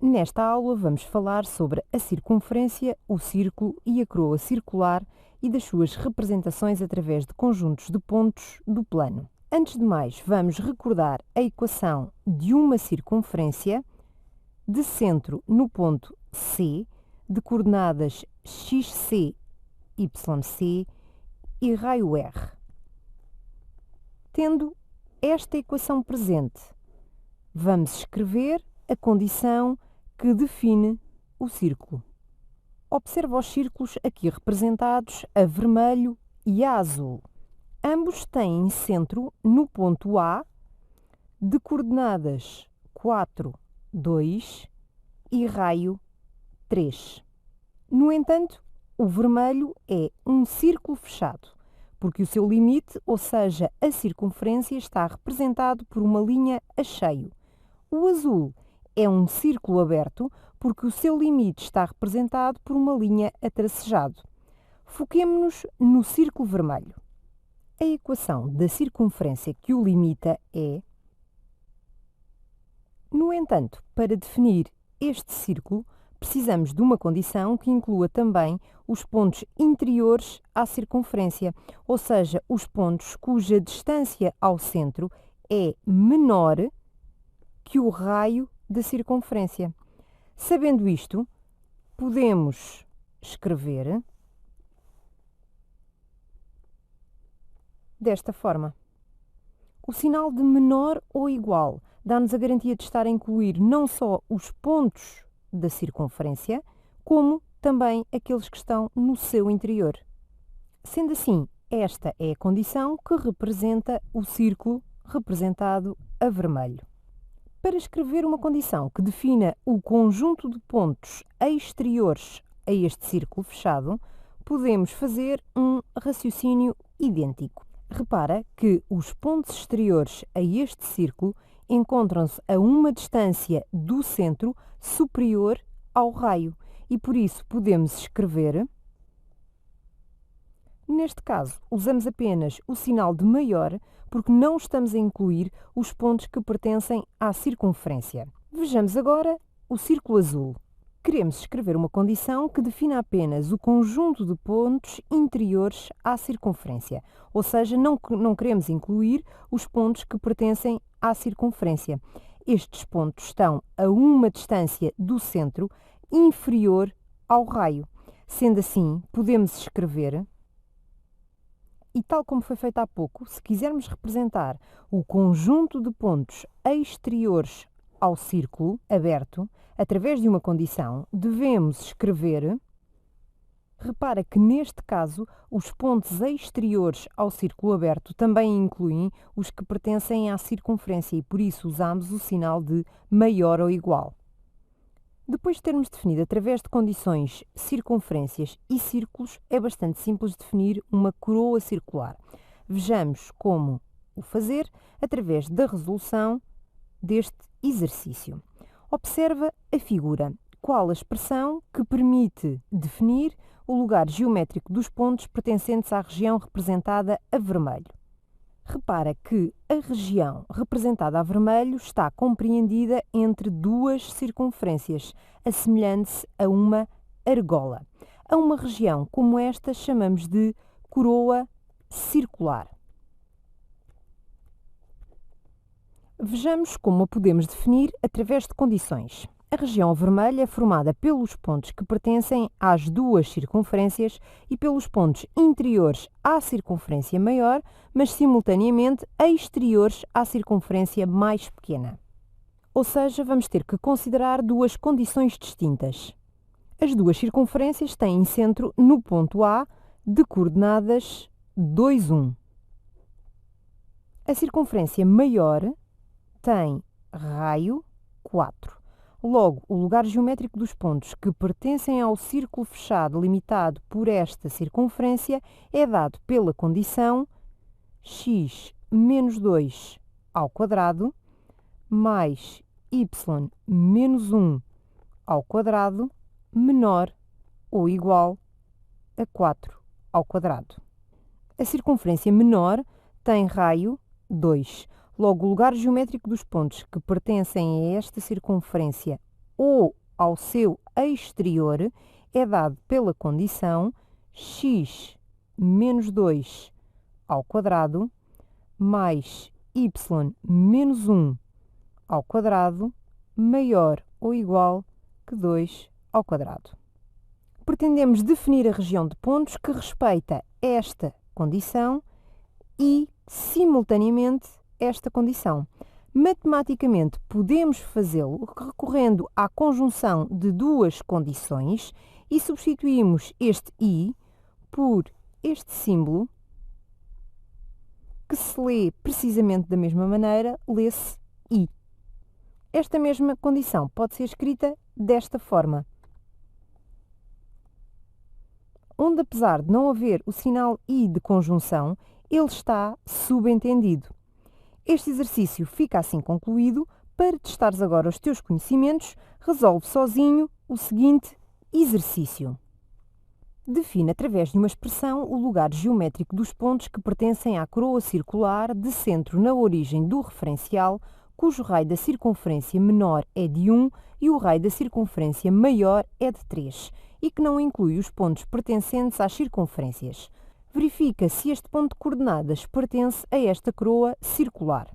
Nesta aula vamos falar sobre a circunferência, o círculo e a coroa circular e das suas representações através de conjuntos de pontos do plano. Antes de mais, vamos recordar a equação de uma circunferência de centro no ponto C, de coordenadas xc, yc e raio r. Tendo esta equação presente, vamos escrever a condição que define o círculo. Observa os círculos aqui representados a vermelho e a azul. Ambos têm centro no ponto A, de coordenadas 4, 2 e raio 3. No entanto, o vermelho é um círculo fechado, porque o seu limite, ou seja, a circunferência, está representado por uma linha a cheio. O azul é um círculo aberto, porque o seu limite está representado por uma linha a tracejado. Foquemo-nos no círculo vermelho. A equação da circunferência que o limita é... No entanto, para definir este círculo, precisamos de uma condição que inclua também os pontos interiores à circunferência, ou seja, os pontos cuja distância ao centro é menor que o raio da circunferência. Sabendo isto, podemos escrever desta forma. O sinal de menor ou igual dá-nos a garantia de estar a incluir não só os pontos da circunferência, como também aqueles que estão no seu interior. Sendo assim, esta é a condição que representa o círculo representado a vermelho. Para escrever uma condição que defina o conjunto de pontos exteriores a este círculo fechado, podemos fazer um raciocínio idêntico. Repara que os pontos exteriores a este círculo encontram-se a uma distância do centro superior ao raio e, por isso, podemos escrever... Neste caso, usamos apenas o sinal de maior, porque não estamos a incluir os pontos que pertencem à circunferência. Vejamos agora o círculo azul. Queremos escrever uma condição que defina apenas o conjunto de pontos interiores à circunferência, ou seja, não queremos incluir os pontos que pertencem à circunferência. Estes pontos estão a uma distância do centro inferior ao raio. Sendo assim, podemos escrever... E tal como foi feito há pouco, se quisermos representar o conjunto de pontos exteriores ao círculo aberto, através de uma condição, devemos escrever... Repara que, neste caso, os pontos exteriores ao círculo aberto também incluem os que pertencem à circunferência e, por isso, usamos o sinal de maior ou igual. Depois de termos definido através de condições circunferências e círculos, é bastante simples definir uma coroa circular. Vejamos como o fazer através da resolução deste exercício. Observa a figura. Qual a expressão que permite definir o lugar geométrico dos pontos pertencentes à região representada a vermelho? Repara que a região representada a vermelho está compreendida entre duas circunferências, assemelhando-se a uma argola. A uma região como esta chamamos de coroa circular. Vejamos como a podemos definir através de condições. A região vermelha é formada pelos pontos que pertencem às duas circunferências e pelos pontos interiores à circunferência maior, mas simultaneamente exteriores à circunferência mais pequena. Ou seja, vamos ter que considerar duas condições distintas. As duas circunferências têm centro no ponto A, de coordenadas 2, 1. A circunferência maior tem raio 4. Logo, o lugar geométrico dos pontos que pertencem ao círculo fechado limitado por esta circunferência é dado pela condição x menos 2 ao quadrado mais y menos 1 ao quadrado menor ou igual a 4 ao quadrado. A circunferência menor tem raio 2. Logo, o lugar geométrico dos pontos que pertencem a esta circunferência ou ao seu exterior é dado pela condição x menos 2 ao quadrado mais y menos 1 ao quadrado maior ou igual que 2 ao quadrado. Pretendemos definir a região de pontos que respeita esta condição e, simultaneamente, esta condição. Matematicamente, podemos fazê-lo recorrendo à conjunção de duas condições e substituímos este i por este símbolo, que se lê precisamente da mesma maneira, lê-se i. Esta mesma condição pode ser escrita desta forma, onde, apesar de não haver o sinal i de conjunção, ele está subentendido. Este exercício fica assim concluído. Para testares agora os teus conhecimentos, resolve sozinho o seguinte exercício. Define através de uma expressão o lugar geométrico dos pontos que pertencem à coroa circular de centro na origem do referencial, cujo raio da circunferência menor é de 1 e o raio da circunferência maior é de 3, e que não inclui os pontos pertencentes às circunferências. Verifica se este ponto de coordenadas pertence a esta coroa circular.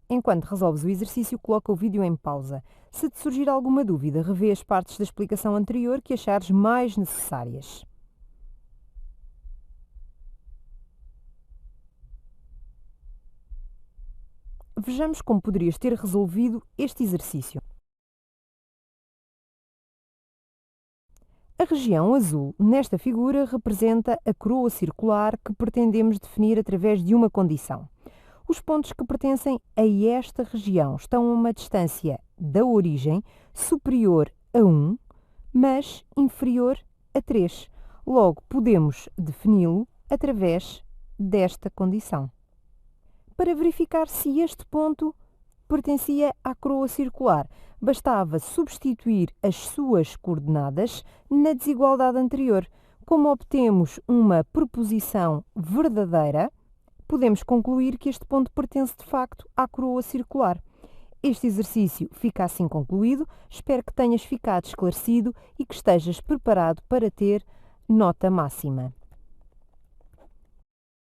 Enquanto resolves o exercício, coloca o vídeo em pausa. Se te surgir alguma dúvida, revê as partes da explicação anterior que achares mais necessárias. Vejamos como poderias ter resolvido este exercício. A região azul nesta figura representa a coroa circular que pretendemos definir através de uma condição. Os pontos que pertencem a esta região estão a uma distância da origem superior a 1, mas inferior a 3. Logo, podemos defini-lo através desta condição. Para verificar se este ponto pertencia à coroa circular, bastava substituir as suas coordenadas na desigualdade anterior. Como obtemos uma proposição verdadeira, podemos concluir que este ponto pertence de facto à coroa circular. Este exercício fica assim concluído. Espero que tenhas ficado esclarecido e que estejas preparado para ter nota máxima.